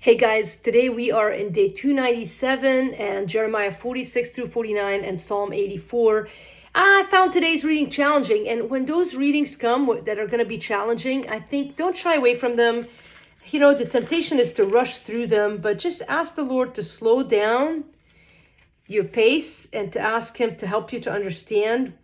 Hey guys, today we are in day 297 and Jeremiah 46 through 49 and Psalm 84. I found today's reading challenging, and when those readings come that are going to be challenging, I think don't shy away from them. You know, the temptation is to rush through them, but just ask the Lord to slow down your pace and to ask Him to help you to understand,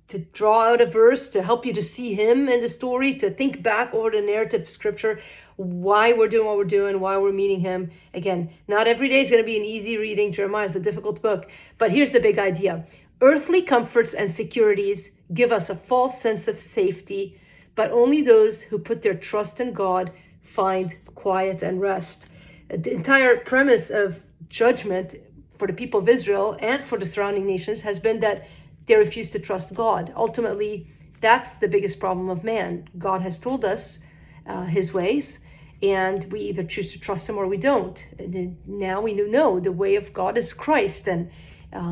to draw out a verse, to help you to see Him in the story, to think back over the narrative of Scripture, why we're doing what we're doing, why we're meeting Him. Again, not every day is going to be an easy reading. Jeremiah is a difficult book, but here's the big idea. Earthly comforts and securities give us a false sense of safety, but only those who put their trust in God find quiet and rest. The entire premise of judgment for the people of Israel and for the surrounding nations has been that they refuse to trust God. Ultimately, that's the biggest problem of man. God has told us His ways, and we either choose to trust Him or we don't. And now we know the way of God is Christ, and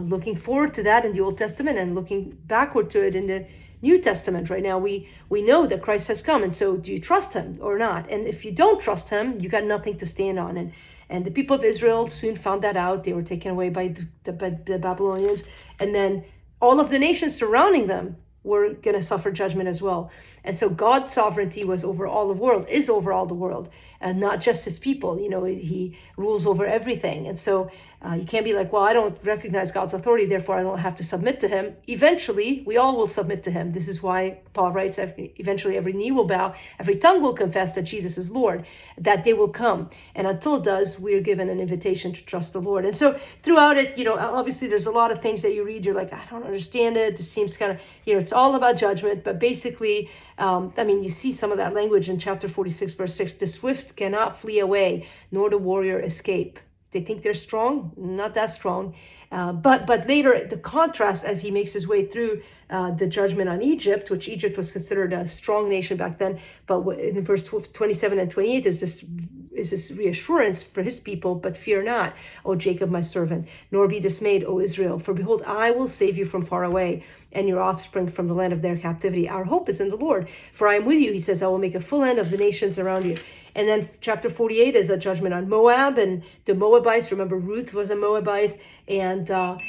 looking forward to that in the Old Testament and looking backward to it in the New Testament. Right now we know that Christ has come, and so do you trust Him or not? And if you don't trust Him, you got nothing to stand on. And the people of Israel soon found that out. They were taken away by the Babylonians, and then all of the nations surrounding them were going to suffer judgment as well. And so God's sovereignty was over all the world, is over all the world, and not just His people. You know, He rules over everything. And so you can't be like, well, I don't recognize God's authority, therefore I don't have to submit to Him. Eventually, we all will submit to Him. This is why Paul writes, eventually every knee will bow, every tongue will confess that Jesus is Lord. That day will come. And until it does, we're given an invitation to trust the Lord. And so throughout it, you know, obviously there's a lot of things that you read, you're like, I don't understand it. This seems kind of, you know, it's all about judgment. But basically, you see some of that language in chapter 46, verse 6. The swift cannot flee away, nor the warrior escape. They think they're strong, not that strong. But later, the contrast as he makes his way through the judgment on Egypt, which Egypt was considered a strong nation back then. But in verse 27 and 28 is this reassurance for his people, but fear not, O Jacob, my servant, nor be dismayed, O Israel. For behold, I will save you from far away, and your offspring from the land of their captivity. Our hope is in the Lord. For I am with you, he says, I will make a full end of the nations around you. And then chapter 48 is a judgment on Moab and the Moabites. Remember, Ruth was a Moabite, and so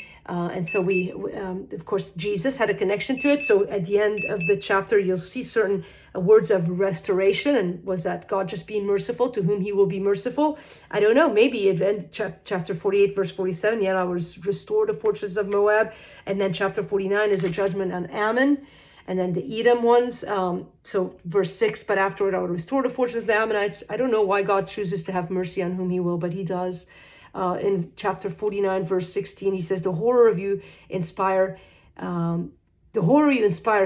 of course, Jesus had a connection to it. So at the end of the chapter, you'll see certain words of restoration. And was that God just being merciful to whom He will be merciful? I don't know. Maybe in chapter 48, verse 47, yet I will restore the fortresses of Moab. And then chapter 49 is a judgment on Ammon. And then the Edom ones, so verse 6, but afterward I will restore the fortunes of the Ammonites. I don't know why God chooses to have mercy on whom He will, but He does. In chapter 49, verse 16, He says, the horror you inspire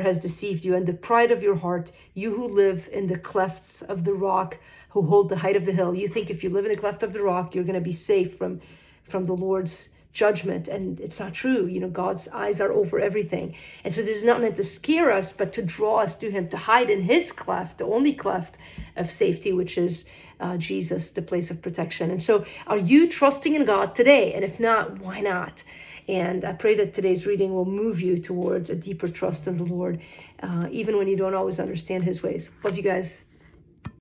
has deceived you, and the pride of your heart, you who live in the clefts of the rock, who hold the height of the hill. You think if you live in the cleft of the rock, you're going to be safe from the Lord's judgment, and it's not true. You know, God's eyes are over everything. And so this is not meant to scare us, but to draw us to Him, to hide in His cleft, the only cleft of safety, which is Jesus, the place of protection. And so are you trusting in God today? And if not, why not? And I pray that today's reading will move you towards a deeper trust in the Lord, even when you don't always understand His ways. Love you guys.